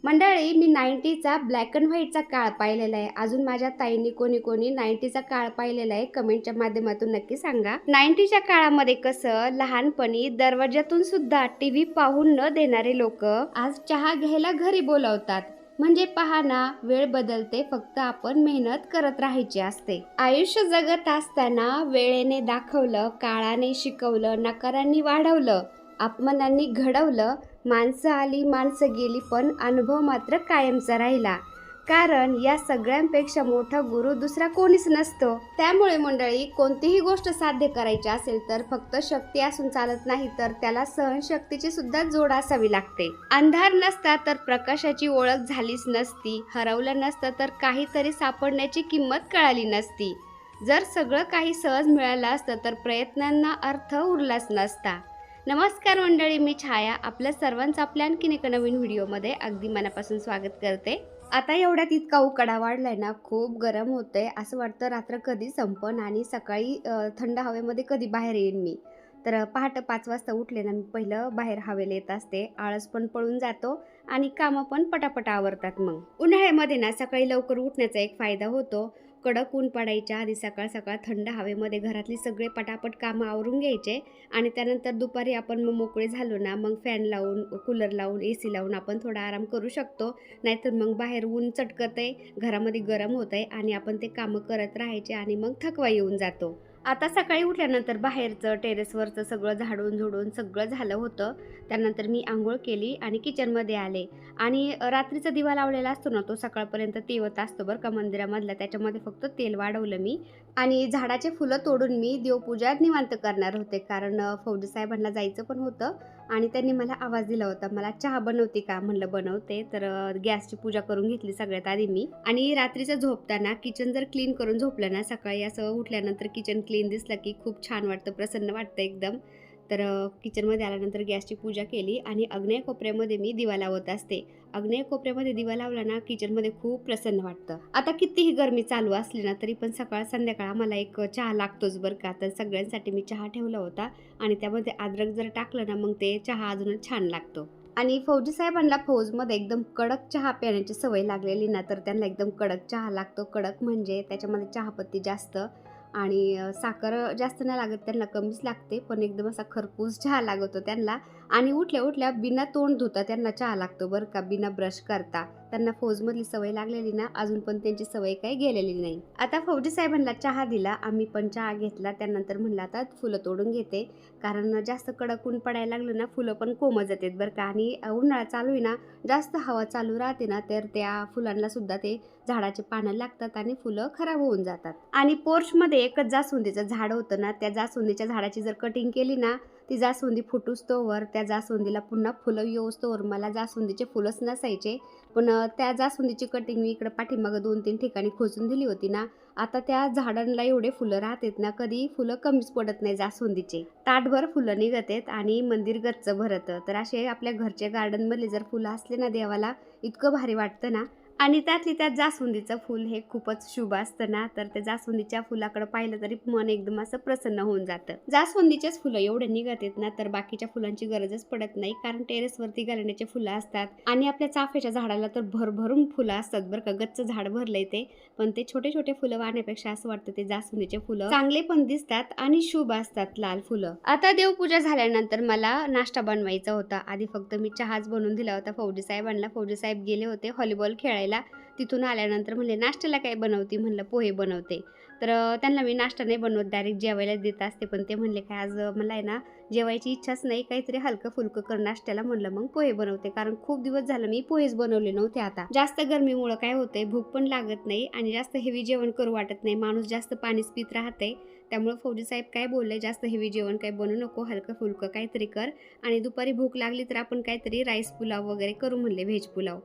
मंडळी, मी 90चा black and व्हाईटचा काळ पाहिलेला आहे. अजून माझ्या ताईंनी कोणी 90चा काळ पाहिलेला आहे कमेंटच्या माध्यमातून नक्की सांगा. 90च्या काळामध्ये कसं लहानपणी दरवाजातून सुद्धा टीव्ही पाहून न देणारे लोक आज चहा घ्यायला घरी बोलावतात. म्हणजे पहा ना, वेळ बदलते, फक्त आपण मेहनत करत राहायची असते. आयुष्य जगत असताना वेळेने दाखवलं, काळाने शिकवलं, नकारांनी वाढवलं, अपमानांनी घडवलं, माणसं आली माणसं गेली, पण अनुभव मात्र कायमचा राहिला. कारण या सगळ्यांपेक्षा मोठा गुरु दुसरा कोणीच नसतो. त्यामुळे मंडळी, कोणतीही गोष्ट साध्य करायची असेल तर फक्त शक्ती असून चालत नाही, तर त्याला सहनशक्तीची सुद्धा जोड असावी लागते. अंधार नसता तर प्रकाशाची ओळख झालीच नसती. हरवलं नसतं तर काहीतरी सापडण्याची किंमत कळाली नसती. जर सगळं काही सहज मिळालं असतं तर प्रयत्नांना अर्थ उरलाच नसता. नमस्कार मंडळी, मी छाया आपल्या सर्वांचं आपल्या आणखीन एका नवीन व्हिडिओमध्ये अगदी मनापासून स्वागत करते. आता एवढ्यात इतका उकाडा वाढलाय ना, खूप गरम होतंय. असं वाटतं रात्र कधी संपन आणि सकाळी थंड हवेमध्ये कधी बाहेर येईन मी. तर पहाटे 5 वाजता उठले ना, मी पहिलं बाहेर हवेला येत असते. आळस पण पळून जातो आणि कामं पण पटापट आवरतात. मग उन्हाळ्यामध्ये ना सकाळी लवकर उठण्याचा एक फायदा होतो. कडक ऊन पडायच्या आधी सकाळ सकाळ थंड हवेमध्ये घरातली सगळे पटापट कामं आवरून घ्यायचे आणि त्यानंतर दुपारी आपण मग मोकळे झालो ना, मग फॅन लावून, कूलर लावून, AC लावून आपण थोडा आराम करू शकतो. नाहीतर मग बाहेर ऊन चटकत आहे, घरामध्ये गरम होत आहे आणि आपण ते कामं करत राहायचे आणि मग थकवा येऊन जातो. आता सकाळी उठल्यानंतर बाहेरचं टेरेसवरचं सगळं झाडून झुडून सगळं झालं होतं. त्यानंतर मी आंघोळ केली आणि किचनमध्ये आले आणि रात्रीचा दिवा लावलेला असतो ना, तो सकाळपर्यंत तेवत असतो बरं का मंदिरामधला. त्याच्यामध्ये फक्त तेल वाढवलं मी आणि झाडाचे फुलं तोडून मी देवपूजा निवांत करणार होते. कारण फौजी साहेबांना जायचं पण होतं आणि त्यांनी मला आवाज दिला होता, मला चहा बनवते का? म्हणलं बनवते. तर गॅसची पूजा करून घेतली सगळ्यात आधी मी. आणि रात्रीचं झोपताना किचन जर क्लीन करून झोपलं ना, सकाळी असं उठल्यानंतर किचन क्लीन दिसलं की खूप छान वाटतं, प्रसन्न वाटतं एकदम. तर किचनमध्ये आल्यानंतर गॅसची पूजा केली आणि आग्नेय कोपऱ्यामध्ये मी दिवा लावत असते. आग्नेय कोपऱ्यामध्ये दिवा लावला ना, किचनमध्ये खूप प्रसन्न वाटतं. आता कितीही गरमी चालू असली ना, तरी पण सकाळ संध्याकाळ आम्हाला एक चहा लागतोच बरं का. तर सगळ्यांसाठी मी चहा ठेवला होता आणि त्यामध्ये अद्रक जर टाकलं ना, मग ते चहा अजूनच छान लागतो. आणि फौजी साहेबांना फौजमध्ये एकदम कडक चहा पिण्याची सवय लागलेली ना, तर त्यांना एकदम कडक चहा लागतो. कडक म्हणजे त्याच्यामध्ये चहापत्ती जास्त आणि साखर जास्त नाही लागत, त्यांना कमीच लागते. पण एकदम असा खरपूस चहा लागतो त्यांना. आणि उठल्या उठल्या बिना तोंड धुता त्यांना चहा लागतो बरं का, बिना ब्रश करता. त्यांना फौजमधली सवय लागलेली ना, अजून पण त्यांची सवय काही गेलेली नाही. आता फौजी साहेबांना चहा दिला, आम्ही पण चहा घेतला. त्यानंतर म्हणलं आता फुलं तोडून घेते, कारण जास्त कडक ऊन पडायला लागलं ना, फुलं पण कोमत जातात बरं का. आणि उन्हाळा चालू आहे ना, जास्त हवा चालू राहते ना, तर त्या फुलांना सुद्धा ते झाडाचे पानं लागतात आणि फुलं खराब होऊन जातात. आणि पोर्चमध्ये एकच जास्वंदीचं झाड होतं ना, त्या जास्वंदीच्या झाडाची जर कटिंग केली ना, ती जास्वंदी फुटूस्तोवर, त्या जास्वंदीला पुन्हा फुलं येऊस्तोवर मला जास्वंदीचे फुलंच नसायचे. पण त्या जास्वंदीची कटिंग मी इकडं पाठीमागं 2-3 ठिकाणी खोचून दिली होती ना, आता त्या झाडांना एवढे फुलं राहतात ना, कधी फुलं कमीच पडत नाही जास्वंदीचे. ताटभर फुलं निघतात आणि मंदिर गच्च भरतं. तर असे आपल्या घरच्या गार्डनमधले जर फुलं असले ना देवाला, इतकं भारी वाटतं ना. आणि त्यातली त्यात जास्वंदीचं फूल हे खूपच शुभ असतं ना, तर त्या जास्वंदीच्या फुलाकडे पाहिलं तरी मन एकदम असं प्रसन्न होऊन जातं. जास्वंदीचेच फुलं एवढे निघतात ना, तर बाकीच्या फुलांची गरजच पडत नाही, कारण टेरेसवरती घालण्याचे फुलं असतात. आणि आपल्या चाफ्याच्या झाडाला तर भरभरून फुलं असतात बरं का, गच्च झाड भरलंय ते. पण ते छोटे छोटे फुलं वाहण्यापेक्षा असं वाटतं ते जास्वंदीचे फुलं चांगले पण दिसतात आणि शुभ असतात, लाल फुलं. आता देवपूजा झाल्यानंतर मला नाश्ता बनवायचा होता. आधी फक्त मी चहाच बनवून दिला होता फौजी साहेबांना. फौजी साहेब गेले होते व्हॉलीबॉल खेळायला. तिथून आल्यानंतर म्हणले नाश्त्याला काय बनवते? म्हणलं पोहे बनवते. तर त्यांना मी नाश्ता नाही बनवत, डायरेक्ट जेवायला देत असते. पण ते म्हणले काय आज मला आहे ना जेवायची इच्छाच नाही, काहीतरी हलकं फुलकं कर नाश्त्याला. म्हणलं मग पोहे बनवते, कारण खूप दिवस झालं मी पोहेच बनवले नव्हते. आता जास्त गरमीमुळे काय होतंय, भूक पण लागत नाही आणि जास्त हेवी जेवण करू वाटत नाही, माणूस जास्त पाणीच पित राहते. त्यामुळे फौजी साहेब काय बोलले, जास्त हेवी जेवण काही बनवू नको, हलकं फुलकं काहीतरी कर आणि दुपारी भूक लागली तर आपण काहीतरी राईस पुलाव वगैरे करू म्हणले, व्हेज पुलाव.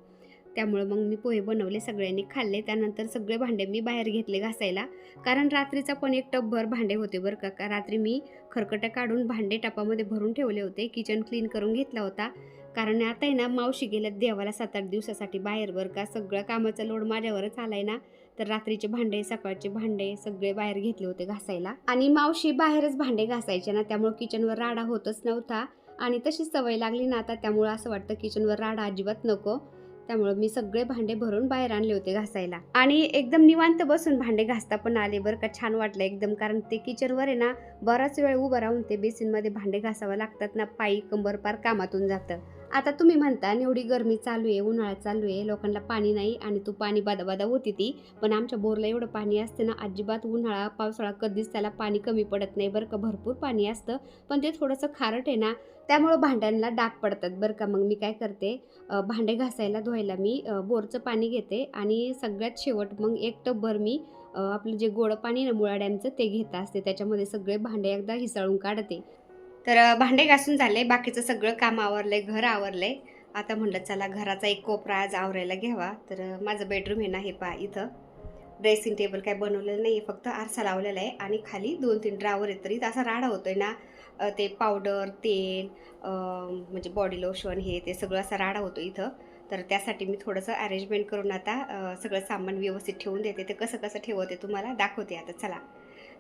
त्यामुळे मग मी पोहे बनवले, सगळ्यांनी खाल्ले. त्यानंतर सगळे भांडे मी बाहेर घेतले घासायला, कारण रात्रीचा पण एक टपभर भांडे होते बरं का. रात्री मी खरकटं काढून भांडे टपामध्ये भरून ठेवले होते, किचन क्लीन करून घेतला होता. कारण आता आहे ना, मावशी गेल्यात देवाला 7-8 दिवसासाठी बाहेर बरं का. सगळं कामाचा लोड माझ्यावरच आलाय ना, तर रात्रीचे भांडे, सकाळचे भांडे सगळे बाहेर घेतले होते घासायला. आणि मावशी बाहेरच भांडे घासायचे ना, त्यामुळे किचनवर राडा होतच नव्हता. आणि तशी सवय लागली ना आता, त्यामुळे असं वाटतं किचनवर राडा अजिबात नको. त्यामुळे मी सगळे भांडे भरून बाहेर आणले होते घासायला. आणि एकदम निवांत बसून भांडे घासता पण आले बरं का, छान वाटलं एकदम. कारण ते किचनवर आहे ना बराच वेळ उभं राहून ते बेसिनमध्ये भांडे घासावं लागतात ना, पायी कंबर पार कामातून जातं. आता तुम्ही म्हणता एवढी गरमी चालू आहे, उन्हाळा चालू आहे, लोकांना पाणी नाही आणि तू पाणी बादा होती ती. पण आमच्या बोरला एवढं पाणी असतं ना, अजिबात उन्हाळा पावसाळा कधीच त्याला पाणी कमी पडत नाही बरं का, भरपूर पाणी असतं. पण ते थोडंसं खारट आहे ना, त्यामुळं भांड्यांना डाग पडतात बरं का. मग मी काय करते, भांडे घासायला धुवायला मी बोरचं पाणी घेते आणि सगळ्यात शेवट मग एक टबभर मी आपलं जे गोडं पाणी ना मुळा डॅमचं ते घेत असते. त्याच्यामध्ये सगळे भांडे एकदा हिसळून काढते. तर भांडे घासून झाले, बाकीचं सगळं काम आवरलंय, घर आवरलंय. आता म्हटलं चला घराचा एक कोपरा आज आवरायला घ्यावा. तर माझं बेडरूम आहे ना, हे पहा इथं ड्रेसिंग टेबल काय बनवलेलं नाही, फक्त आरसा लावलेला आहे आणि खाली 2-3 ड्रावर आहेत. तरी असा राडा होतोय ना, ते पावडर तेल म्हणजे बॉडी लोशन हे ते सगळं असा राडा होतो इथं. तर त्यासाठी मी थोडंसं अरेंजमेंट करून आता सगळं सामान व्यवस्थित ठेवून देते. ते कसं कसं ठेवते तुम्हाला दाखवते आता चला.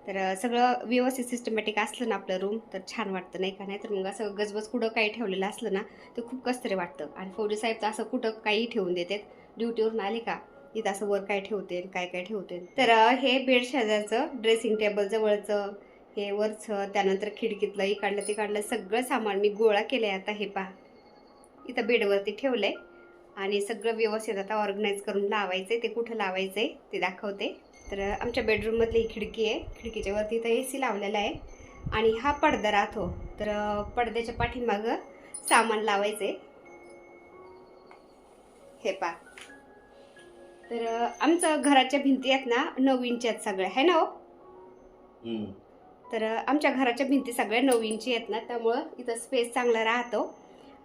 तर सगळं व्यवस्थित सिस्टमॅटिक असलं ना आपलं रूम तर छान वाटतं नाही का. नाही तर मग असं गजबज कुठं काही ठेवलेलं असलं ना ते खूप कसतरी वाटतं. आणि फौजी साहेब तर असं कुठं काही ठेवून देतात, ड्युटीवरून आले का इथं असं वर काय ठेवते काय काय ठेवते. तर हे बेड शेजारचं ड्रेसिंग टेबल जवळचं हे वरचं, त्यानंतर खिडकीतलं इकडलं तिकडलं सगळं सामान मी गोळा केलंय. आता हे पहा इथं बेडवरती ठेवलंय आणि सगळं व्यवस्थित आता ऑर्गनाईज करून लावायचंय. ते कुठं लावायचंय ते दाखवते. तर आमच्या बेडरूममधली ही खिडकी आहे, खिडकीच्या वरती इथं AC लावलेला आहे आणि हा पडदा राहतो. तर पडद्याच्या पाठीमागं सामान लावायचंय हे पहा. तर आमचं घराच्या भिंती आहेत ना 9 इंची आहेत सगळ्या, है ना हो. तर आमच्या घराच्या भिंती सगळ्या 9 इंची आहेत ना, त्यामुळं इथं स्पेस चांगला राहतो.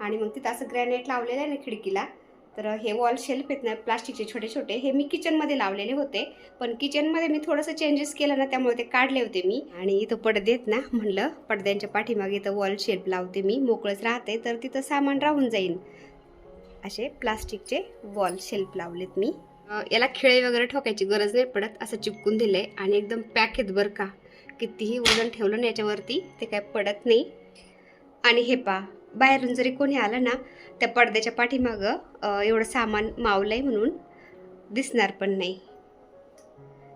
आणि मग तिथं असं ग्रॅनाइट लावलेलं आहे ना खिडकीला. तर हे वॉल शेल्फ आहेत ना प्लास्टिकचे छोटे छोटे, हे मी किचनमध्ये लावलेले होते. पण किचनमध्ये मी थोडंसं चेंजेस केलं ना, त्यामुळे ते काढले होते मी. आणि इथं पडदे आहेत ना, म्हणलं पडद्यांच्या पाठीमागे इथं वॉल शेल्फ लावते मी, मोकळंच राहते तर तिथं सामान राहून जाईल. असे प्लास्टिकचे वॉल शेल्फ लावलेत मी. याला खिळे वगैरे ठोकायची गरज नाही पडत, असं चिपकून दिलंय आणि एकदम पॅक आहेत बरं का. कितीही वजन ठेवलं ना याच्यावरती ते काय पडत नाही. आणि हे पहा बाहेरून जरी कोणी आलं ना, त्या पडद्याच्या पाठीमागं एवढं सामान मावलंय म्हणून दिसणार पण नाही.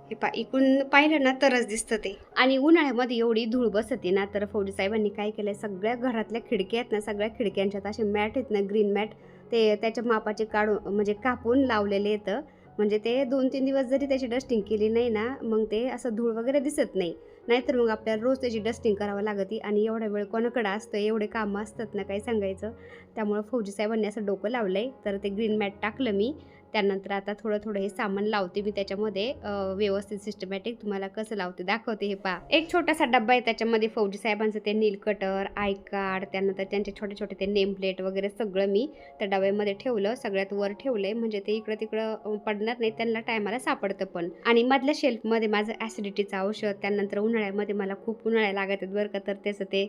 हे पहा इकडून पाहिलं ना तरच दिसतं ते. आणि उन्हाळ्यामध्ये एवढी धूळ बसते ना, तर फौजी साहेबांनी काय केलंय, सगळ्या घरातल्या खिडक्या आहेत ना, सगळ्या खिडक्यांच्यात असे मॅट आहेत ना, ग्रीन मॅट, ते त्याच्या मापाचे काढून म्हणजे कापून लावलेले येतं. म्हणजे ते 2-3 दिवस जरी त्याची डस्टिंग केली नाही ना, मग ते असं धूळ वगैरे दिसत नाही. नाहीतर मग आपल्याला रोज त्याची डस्टिंग करावं लागते आणि एवढा वेळ कोणाकडे असतं, एवढे कामं असतात ना काही सांगायचं. त्यामुळं फौजी साहेबांनी असं डोकं लावलंय. तर ते ग्रीन मॅट टाकलं मी. त्यानंतर आता थोडं थोडं हे सामान लावते मी त्याच्यामध्ये, व्यवस्थित सिस्टमॅटिक तुम्हाला कसं लावते दाखवते. हे पहा एक छोटासा डब्बा आहे, त्याच्यामध्ये फौजी साहेबांचं ते नील कटर, आय कार्ड, त्यानंतर त्यांचे छोटे छोटे ते नेम प्लेट वगैरे सगळं मी त्या डब्यामध्ये ठेवलं, सगळ्यात वर ठेवलंय. म्हणजे ते इकडं तिकडं पडणार नाही, त्यांना टायमाला सापडतं पण. आणि मधल्या शेल्फमध्ये माझं ॲसिडिटीचं औषध, त्यानंतर उन्हाळ्यामध्ये मला खूप उन्हाळ्या लागत आहेत बरं का, तर त्याचं ते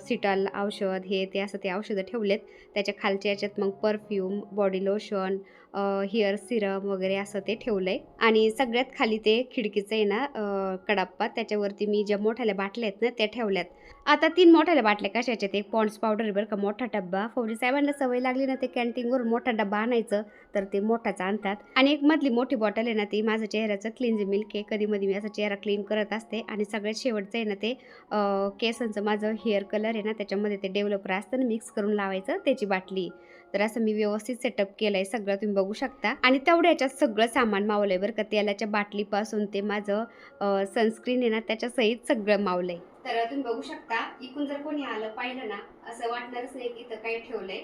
सिटॉल औषध हे ते असं ते औषधं ठेवलेत. त्याच्या खालच्या याच्यात मग perfume, body lotion, hair serum वगैरे असं ते ठेवलंय. आणि सगळ्यात खाली ते खिडकीचं आहे ना कडाप्पा, त्याच्यावरती मी ज्या मोठ्याल्या बाटल्या आहेत ना त्या ठेवल्यात. आता 3 मोठ्याल्या बाटल्या कशाच्या, ते पॉन्ड्स पावडर आहे बरं का, मोठा डब्बा. फौजी साहेबांना सवय लागली ना ते कॅन्टीनवरून मोठा डब्बा आणायचं, तर ते मोठाच आणतात. आणि एक मधली मोठी बॉटल आहे ना, ती माझं चेहऱ्याचं क्लिन्झ मिल्क आहे. कधीमध्ये मी असं चेहरा क्लीन करत असते. आणि सगळ्यात शेवटचं आहे ना ते केसांचं माझं हेअर कलर आहे ना, त्याच्यामध्ये ते डेव्हलपर असतं ना मिक्स करून लावायचं, त्याची बाटली. तर असं मी व्यवस्थित सेटअप केलंय सगळं, तुम्ही बघू शकता. आणि तेवढ्या याच्यात सगळं सामान मावलंय बरं का, तेलाच्या बाटलीपासून ते माझं सनस्क्रीन आहे ना त्याच्या सहित सगळं मावलंय. तर तुम्ही बघू शकता, इकडून जर कोणी आलं पाहिलं ना, असं वाटणारच नाही की इथं काही ठेवलंय.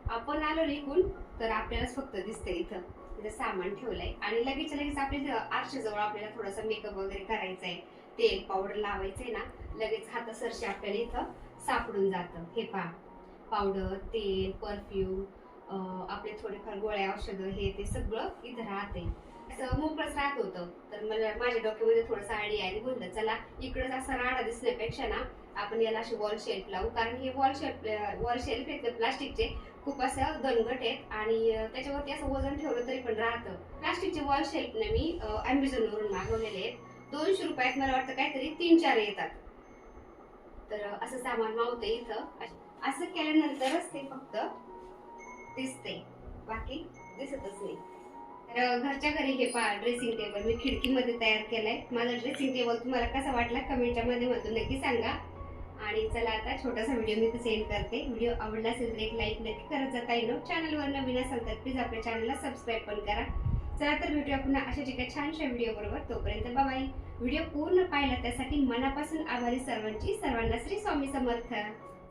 आपण आलो इकडून तर आपल्यालाच फक्त दिसतंय इथं सामान ठेवलंय. आणि लगेच आपल्या आरशाजवळ आपल्याला थोडासा मेकअप वगैरे करायचा आहे, तेल पावडर लावायचंय ना, लगेच हातासरशी आपल्याला इथं सापडून जातं. हे पहा पावडर, तेल, परफ्यूम, आपले थोडेफार गोळ्या औषधं हे ते सगळं इथं राहते. असं मोकळंच राहत होतं. तर मला माझ्या डोक्यामध्ये थोडंसं आयडिया आली, म्हणलं चला इकडंच असा राडा दिसण्यापेक्षा ना आपण याला अशी वॉल शेल्फ लावू. कारण हे वॉल शेल्फ आहेत प्लास्टिकचे, खूप असं दणकट आहेत आणि त्याच्यावरती असं वजन ठेवलं तरी पण राहतं. प्लास्टिकचे वॉल शेल्फने मी ॲमेझॉनवरून मागवलेले आहेत. 200 रुपयात मला वाटतं काहीतरी 3-4 येतात. तर असं सामान मावतं इथं. असं केल्यानंतरच ते फक्त दिसते, बाकी दिसतच नाही. तर घरच्या घरी हे पहा ड्रेसिंग टेबल मी खिडकीमध्ये तयार केलाय. माझा ड्रेसिंग टेबल तुम्हाला कसा वाटला कमेंटच्या माध्यमातून नक्की सांगा. आणि चला आता छोटासा व्हिडिओ मी सेंड करते. व्हिडिओ आवडला असेल तर एक लाईक नक्की करत जा ताईनो. चॅनलवर नवीन असाल तर प्लीज आपल्या चॅनलला सबस्क्राईब पण करा. चला तर भेटूया पुन्हा अशाच एका छानशा व्हिडिओ बरोबर. तोपर्यंत बाय. व्हिडिओ पूर्ण पाहिला त्यासाठी मनापासून आभारी सर्वांची. सर्वांना श्री स्वामी समर्थ.